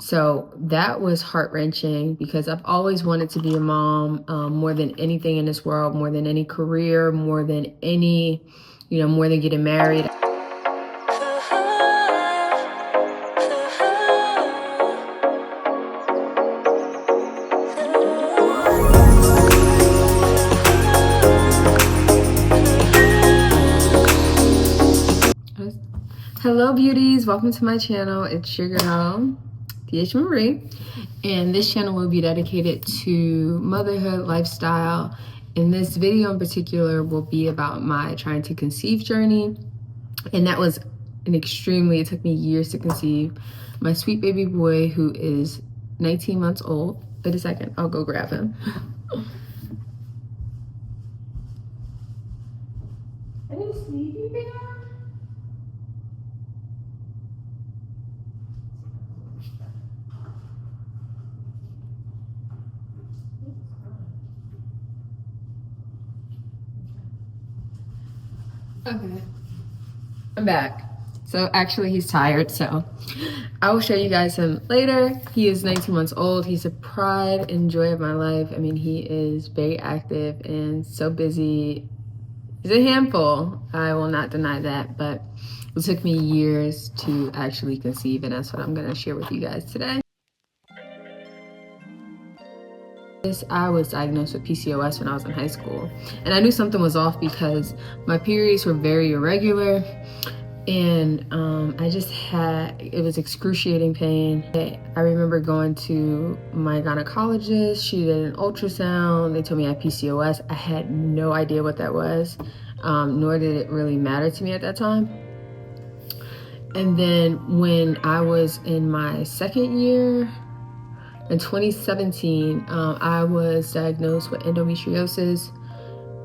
So that was heart-wrenching because I've always wanted to be a mom, more than anything in this world, more than any career, more than any, more than getting married. Hello beauties, welcome to my channel. It's your girl, TH Marie, and this channel will be dedicated to motherhood, lifestyle, and this video in particular will be about my trying to conceive journey. And that was it took me years to conceive. My sweet baby boy, who is 19 months old. Wait a second, I'll go grab him. Are you sleepy, bear? Okay, I'm back. So actually he's tired, so I will show you guys him later. He is 19 months old. He's a pride and joy of my life. I mean, he is very active and so busy. He's a handful, I will not deny that, but it took me years to actually conceive, and that's what I'm gonna share with you guys today. I was diagnosed with PCOS when I was in high school, and I knew something was off because my periods were very irregular, and it was excruciating pain. I remember going to my gynecologist. She did an ultrasound. They told me I had PCOS. I had no idea what that was, nor did it really matter to me at that time. And then when I was in my second year, in 2017, I was diagnosed with endometriosis,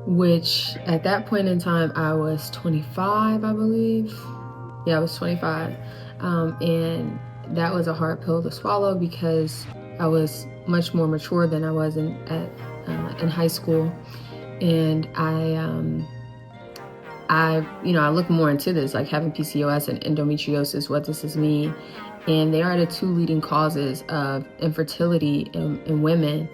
which at that point in time, I was 25, I believe. Yeah, I was 25. And that was a hard pill to swallow because I was much more mature than I was in high school. And I look more into this, like having PCOS and endometriosis, what does this mean? And they are the two leading causes of infertility in women.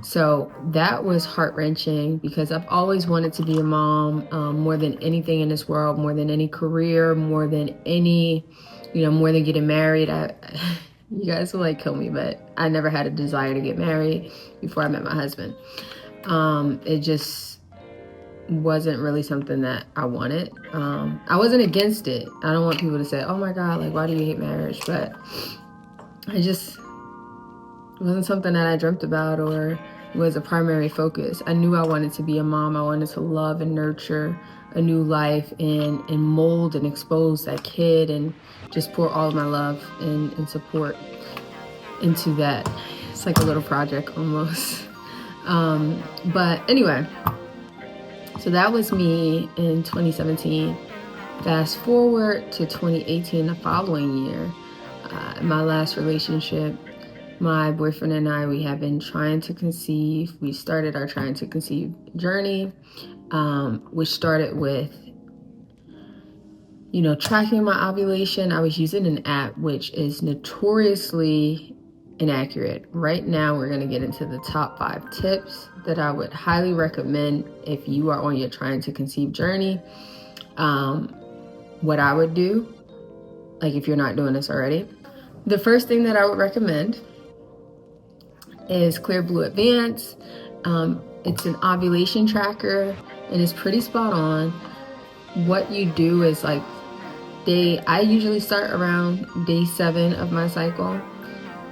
So that was heart-wrenching because I've always wanted to be a mom, more than anything in this world, more than any career, more than any, more than getting married. You guys will like kill me, but I never had a desire to get married before I met my husband. It just wasn't really something that I wanted. I wasn't against it. I don't want people to say, oh my God, like, why do you hate marriage? But it wasn't something that I dreamt about or was a primary focus. I knew I wanted to be a mom. I wanted to love and nurture a new life and mold and expose that kid and just pour all of my love and support into that. It's like a little project almost. But anyway, so that was me in 2017. Fast forward to 2018, the following year, my last relationship, my boyfriend and I, we have been trying to conceive. We started our trying to conceive journey, which started with, tracking my ovulation. I was using an app which is notoriously inaccurate. Right now, we're going to get into the top 5 tips that I would highly recommend if you are on your trying to conceive journey. What I would do, like if you're not doing this already, the first thing that I would recommend is Clear Blue Advance. It's an ovulation tracker and it's pretty spot on. What you do is I usually start around day 7 of my cycle,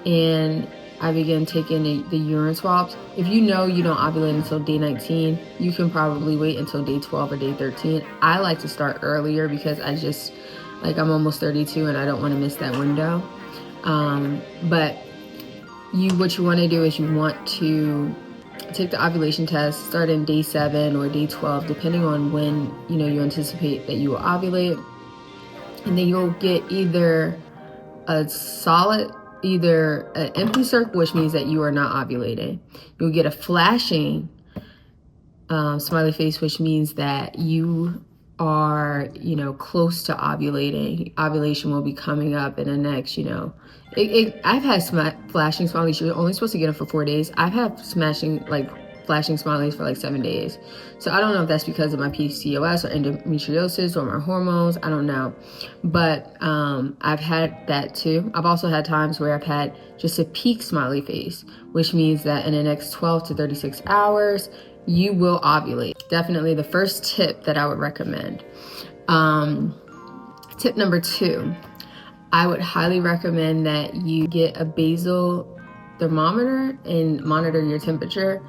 and I begin taking the urine swabs. If you know you don't ovulate until day 19, you can probably wait until day 12 or day 13. I like to start earlier because I'm almost 32 and I don't want to miss that window. But what you want to do is you want to take the ovulation test, start in day 7 or day 12, depending on when you anticipate that you will ovulate. And then you'll get either an empty circle, which means that you are not ovulating. You'll get a flashing smiley face, which means that you are, you know, close to ovulating, ovulation will be coming up in the next, you know, I've had flashing smileys. You're only supposed to get them for 4 days. I've had flashing smileys for like 7 days. So I don't know if that's because of my PCOS or endometriosis or my hormones. I don't know. But I've had that too. I've also had times where I've had just a peak smiley face, which means that in the next 12 to 36 hours, you will ovulate. Definitely the first tip that I would recommend. Tip number 2, I would highly recommend that you get a basal thermometer and monitor your temperature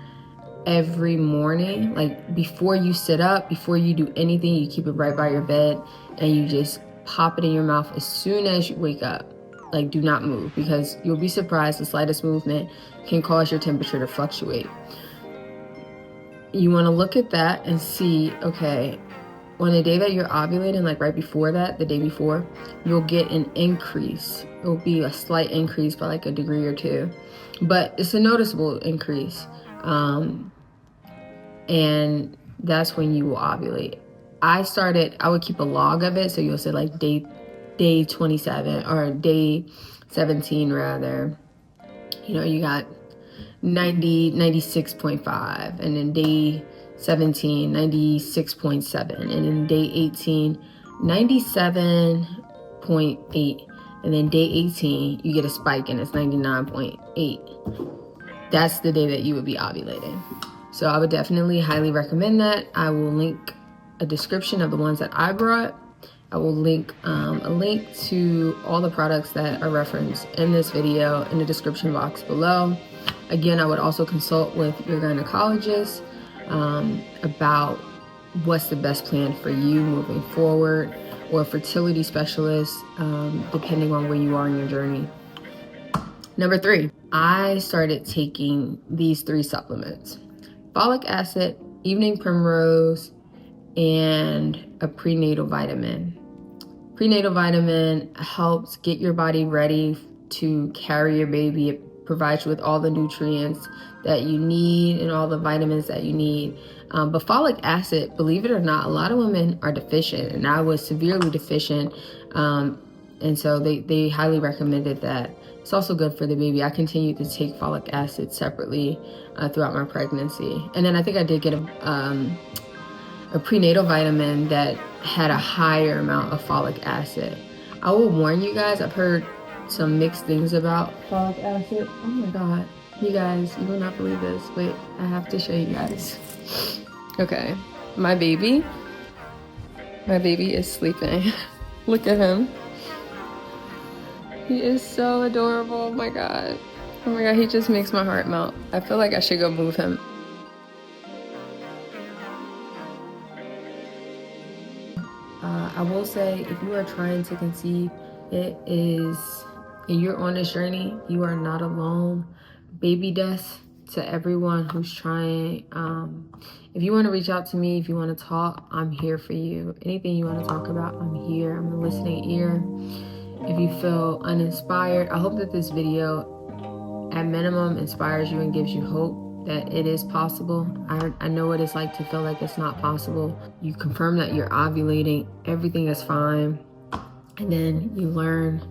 every morning. Like before you sit up, before you do anything, you keep it right by your bed and you just pop it in your mouth as soon as you wake up. Like, do not move, because you'll be surprised the slightest movement can cause your temperature to fluctuate. You want to look at that and see, okay, on the day that you're ovulating, like right before that, the day before, you'll get an increase. It'll be a slight increase by like a degree or 2, but it's a noticeable increase. And that's when you will ovulate. I would keep a log of it. So you'll say like day 27 or day 17 rather. You know, you got 96.5, and then day 17, 96.7, and then day 18, 97.8, and then day 18, you get a spike and it's 99.8. That's the day that you would be ovulating. So I would definitely highly recommend that. I will link a description of the ones that I brought. I will link a link to all the products that are referenced in this video in the description box below. Again, I would also consult with your gynecologist about what's the best plan for you moving forward, or a fertility specialist, depending on where you are in your journey. Number 3, I started taking these 3 supplements: folic acid, evening primrose, and a prenatal vitamin. Prenatal vitamin helps get your body ready to carry your baby. It provides you with all the nutrients that you need and all the vitamins that you need. But folic acid, believe it or not, a lot of women are deficient, and I was severely deficient. And so they highly recommended that. It's also good for the baby. I continued to take folic acid separately throughout my pregnancy. And then I think I did get a prenatal vitamin that had a higher amount of folic acid. I will warn you guys, I've heard some mixed things about folic acid. Oh my God, you guys, you will not believe this. Wait, I have to show you guys. Okay, my baby is sleeping. Look at him. He is so adorable. Oh my God, he just makes my heart melt. I feel like I should go move him. I will say, if you are trying to conceive, and you're on this journey, you are not alone. Baby death to everyone who's trying. If you want to reach out to me, if you want to talk, I'm here for you. Anything you want to talk about, I'm here. I'm a listening ear. If you feel uninspired, I hope that this video, at minimum, inspires you and gives you hope that it is possible. I know what it's like to feel like it's not possible. You confirm that you're ovulating, everything is fine, and then you learn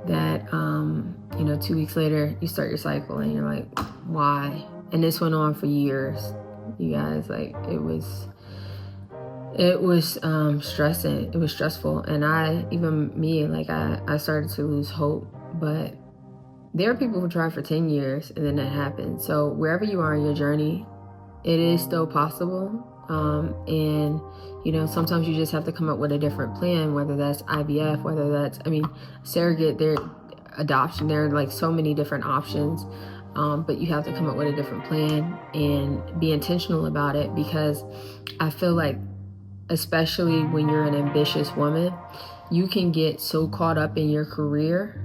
that 2 weeks later you start your cycle and you're like, why? And this went on for years, you guys. Like, it was stressing. It was stressful, and I started to lose hope. But there are people who try for 10 years and then that happens. So wherever you are in your journey, it is still possible. And sometimes you just have to come up with a different plan, whether that's IVF, whether that's, surrogate, adoption. There are like so many different options. But you have to come up with a different plan and be intentional about it, because I feel like, especially when you're an ambitious woman, you can get so caught up in your career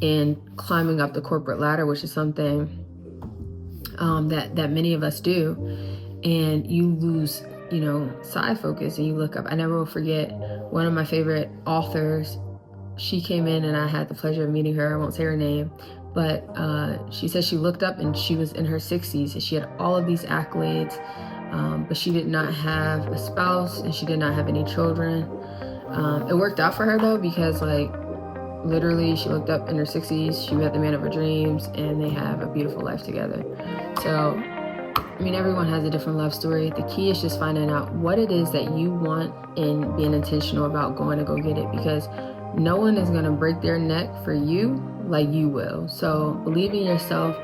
and climbing up the corporate ladder, which is something that many of us do, and you lose side focus, and you look up. I never will forget one of my favorite authors. She came in and I had the pleasure of meeting her. I won't say her name, but she said she looked up and she was in her 60s and she had all of these accolades, but she did not have a spouse and she did not have any children. It worked out for her though, because like literally she looked up in her 60s, she met the man of her dreams, and they have a beautiful life together. So I mean, everyone has a different love story. The key is just finding out what it is that you want and being intentional about going to go get it, because no one is going to break their neck for you like you will. So believe in yourself.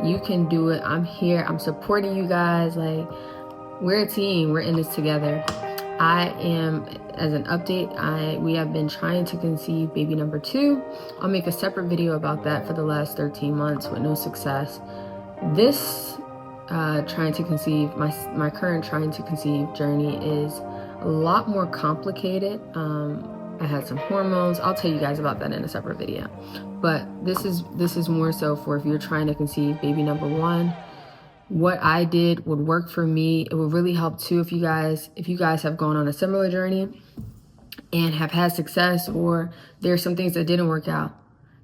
You can do it. I'm here. I'm supporting you guys. Like, we're a team. We're in this together. I am, as an update, we have been trying to conceive baby number 2. I'll make a separate video about that for the last 13 months with no success. This trying to conceive, my current trying to conceive journey is a lot more complicated. I had some hormones. I'll tell you guys about that in a separate video. But this is more so for if you're trying to conceive baby number 1. What I did would work for me. It would really help too if you guys have gone on a similar journey and have had success, or there's some things that didn't work out.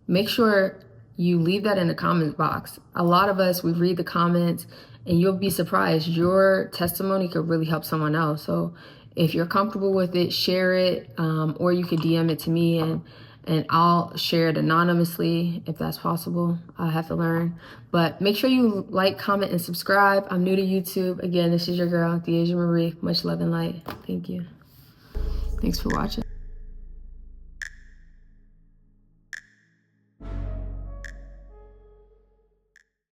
Make sure you leave that in the comments box. A lot of us, we read the comments and you'll be surprised. Your testimony could really help someone else. So if you're comfortable with it, share it, or you can DM it to me and I'll share it anonymously if that's possible. I have to learn. But make sure you like, comment, and subscribe. I'm new to YouTube. Again, this is your girl, the Asian Marie. Much love and light. Thank you. Thanks for watching.